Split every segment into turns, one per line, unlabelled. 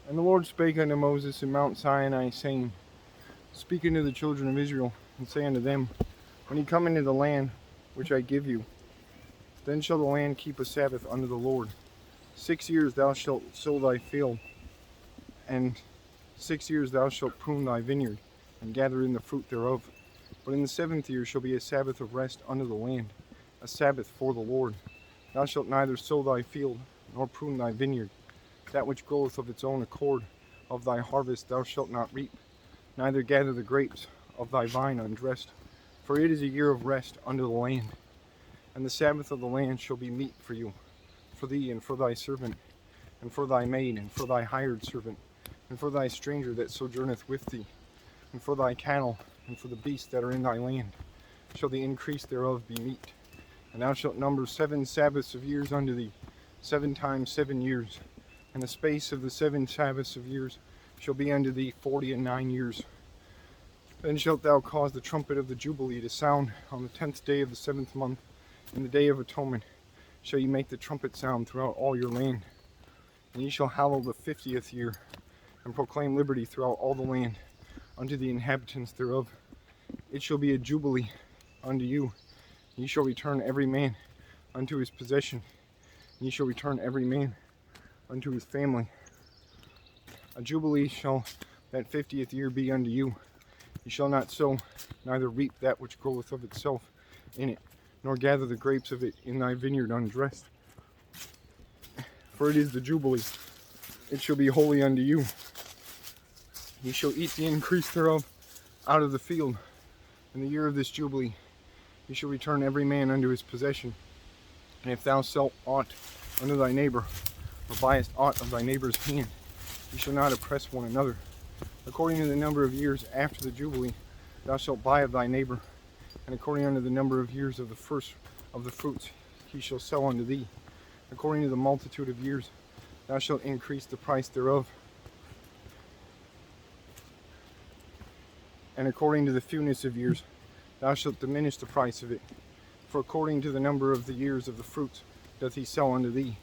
And the Lord spake unto Moses in Mount Sinai, saying, Speak unto the children of Israel, and say unto them, When ye come into the land which I give you, then shall the land keep a Sabbath unto the Lord. 6 years thou shalt sow thy field, and 6 years thou shalt prune thy vineyard, and gather in the fruit thereof. But in the 7th year shall be a Sabbath of rest unto the land, a Sabbath for the Lord. Thou shalt neither sow thy field, nor prune thy vineyard. That which groweth of its own accord of thy harvest thou shalt not reap, neither gather the grapes of thy vine undressed. For it is a year of rest unto the land. And the Sabbath of the land shall be meat for you, for thee, and for thy servant, and for thy maid, and for thy hired servant, and for thy stranger that sojourneth with thee, and for thy cattle, and for the beasts that are in thy land, shall the increase thereof be meat. And thou shalt number 7 Sabbaths of years unto thee, 7 times 7 years. And the space of the 7 Sabbaths of years shall be unto thee 49 years. Then shalt thou cause the trumpet of the Jubilee to sound on the 10th day of the 7th month, in the day of atonement shall ye make the trumpet sound throughout all your land. And ye shall hallow the 50th year, and proclaim liberty throughout all the land unto the inhabitants thereof. It shall be a Jubilee unto you. Ye shall return every man unto his possession. Ye shall return every man unto his family. A Jubilee shall that 50th year be unto you. Ye shall not sow, neither reap that which groweth of itself in it, nor gather the grapes of it in thy vineyard undressed. For it is the Jubilee. It shall be holy unto you. Ye shall eat the increase thereof out of the field. In the year of this Jubilee ye shall return every man unto his possession. And if thou sell aught unto thy neighbor, or buyest aught of thy neighbor's hand, ye shall not oppress one another. According to the number of years after the Jubilee thou shalt buy of thy neighbor, and according unto the number of years of the first of the fruits he shall sell unto thee. According to the multitude of years thou shalt increase the price thereof, and according to the fewness of years thou shalt diminish the price of it. For according to the number of the years of the fruits doth he sell unto thee.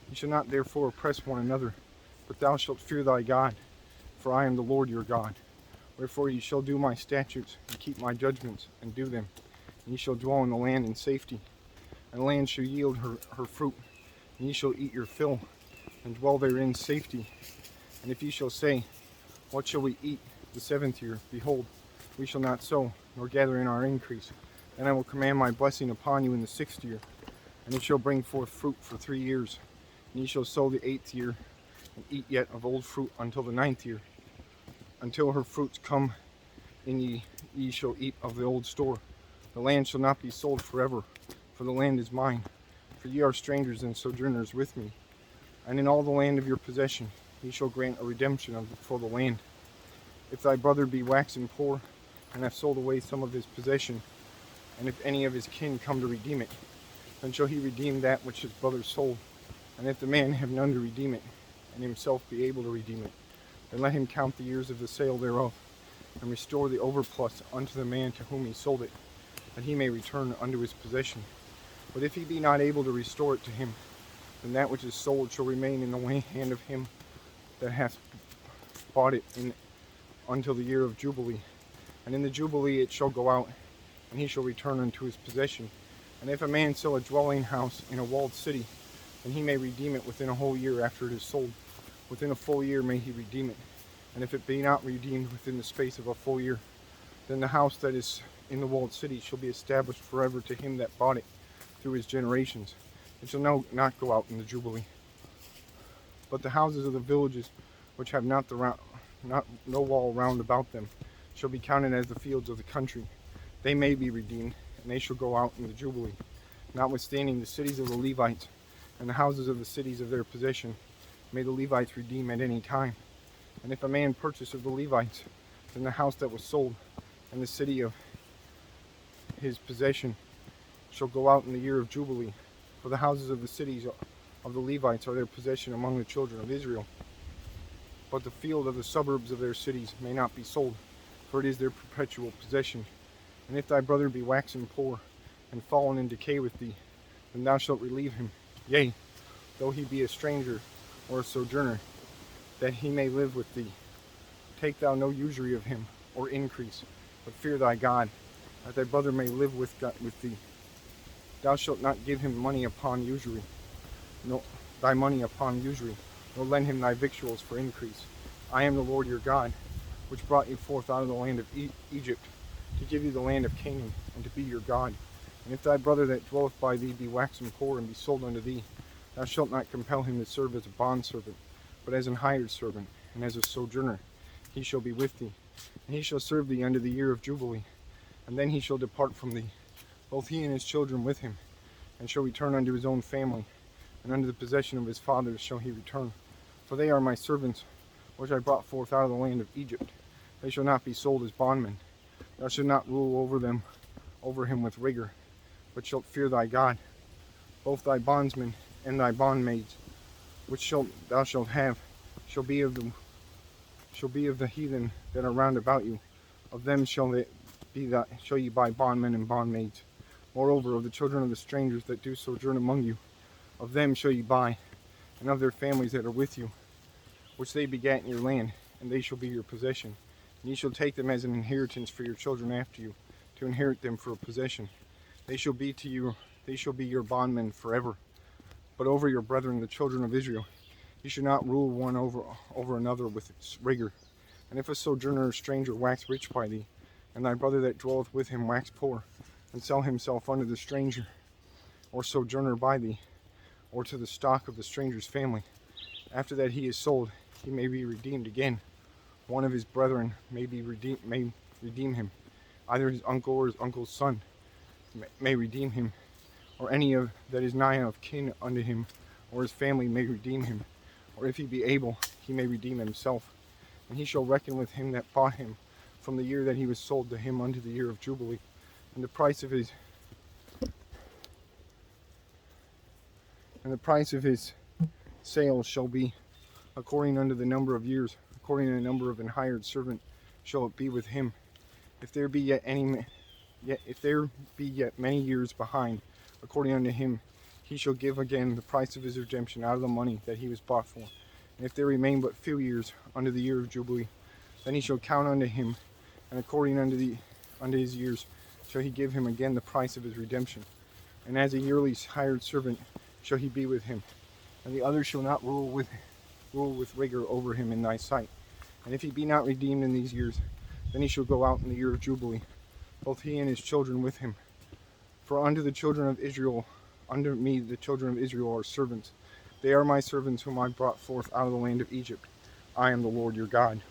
Ye shall not therefore oppress one another, but thou shalt fear thy God, for I am the Lord your God. Wherefore ye shall do my statutes, and keep my judgments, and do them. And ye shall dwell in the land in safety, and the land shall yield her fruit, and ye shall eat your fill, and dwell therein in safety. And if ye shall say, What shall we eat the 7th year? Behold, we shall not sow, nor gather in our increase. Then I will command my blessing upon you in the 6th year, and it shall bring forth fruit for 3 years. And ye shall sow the 8th year, and eat yet of old fruit until the 9th year. Until her fruits come in ye shall eat of the old store. The land shall not be sold forever, for the land is mine. For ye are strangers and sojourners with me. And in all the land of your possession ye shall grant a redemption for the land. If thy brother be waxen poor, and hath sold away some of his possession, and if any of his kin come to redeem it, then shall he redeem that which his brother sold. And if the man have none to redeem it, and himself be able to redeem it, then let him count the years of the sale thereof, and restore the overplus unto the man to whom he sold it, that he may return unto his possession. But if he be not able to restore it to him, then that which is sold shall remain in the hand of him that hath bought it until the year of Jubilee. And in the Jubilee it shall go out, and he shall return unto his possession. And if a man sell a dwelling house in a walled city, then he may redeem it within a whole year after it is sold. Within a full year may he redeem it. And if it be not redeemed within the space of a full year, then the house that is in the walled city shall be established forever to him that bought it through his generations. It shall not go out in the Jubilee. But the houses of the villages which have no wall round about them shall be counted as the fields of the country. They may be redeemed, and they shall go out in the Jubilee. Notwithstanding, the cities of the Levites and the houses of the cities of their possession may the Levites redeem at any time. And if a man purchase of the Levites, then the house that was sold and the city of his possession shall go out in the year of Jubilee. For the houses of the cities of the Levites are their possession among the children of Israel. But the field of the suburbs of their cities may not be sold, for it is their perpetual possession. And if thy brother be waxen poor, and fallen in decay with thee, then thou shalt relieve him. Yea, though he be a stranger or a sojourner, that he may live with thee. Take thou no usury of him, or increase, but fear thy God, that thy brother may live with thee. Thou shalt not give him money upon usury, no thy money upon usury, nor lend him thy victuals for increase. I am the Lord your God, which brought you forth out of the land of Egypt, to give you the land of Canaan, and to be your God. And if thy brother that dwelleth by thee be waxen poor, and be sold unto thee, thou shalt not compel him to serve as a bondservant, but as an hired servant, and as a sojourner. He shall be with thee, and he shall serve thee unto the year of Jubilee. And then he shall depart from thee, both he and his children with him, and shall return unto his own family, and unto the possession of his fathers shall he return. For they are my servants, which I brought forth out of the land of Egypt. They shall not be sold as bondmen. Thou shalt not rule over him with rigor, but shalt fear thy God. Both thy bondsmen and thy bondmaids, which thou shalt have, shall be of the heathen that are round about you. Of them shall ye buy bondmen and bondmaids. Moreover, of the children of the strangers that do sojourn among you, of them shall ye buy, and of their families that are with you, which they begat in your land, and they shall be your possession. And ye shall take them as an inheritance for your children after you, to inherit them for a possession. They shall be your bondmen forever. But over your brethren, the children of Israel, ye shall not rule one over another with rigor. And if a sojourner or stranger wax rich by thee, and thy brother that dwelleth with him wax poor, and sell himself unto the stranger or sojourner by thee, or to the stock of the stranger's family, after that he is sold, he may be redeemed again. One of his brethren may redeem him, either his uncle or his uncle's son may redeem him, or any that is nigh of kin unto him, or his family may redeem him, or if he be able, he may redeem himself. And he shall reckon with him that bought him from the year that he was sold to him unto the year of Jubilee. And the price of his sale shall be according unto the number of years, according to the number of an hired servant shall it be with him. If there be yet many years behind, according unto him, he shall give again the price of his redemption out of the money that he was bought for. And if there remain but few years unto the year of Jubilee, then he shall count unto him, and according unto his years shall he give him again the price of his redemption. And as a yearly hired servant shall he be with him. And the other shall not rule with rigor over him in thy sight. And if he be not redeemed in these years, then he shall go out in the year of Jubilee, both he and his children with him. For unto the children of Israel, unto me the children of Israel are servants. They are my servants whom I brought forth out of the land of Egypt. I am the Lord your God.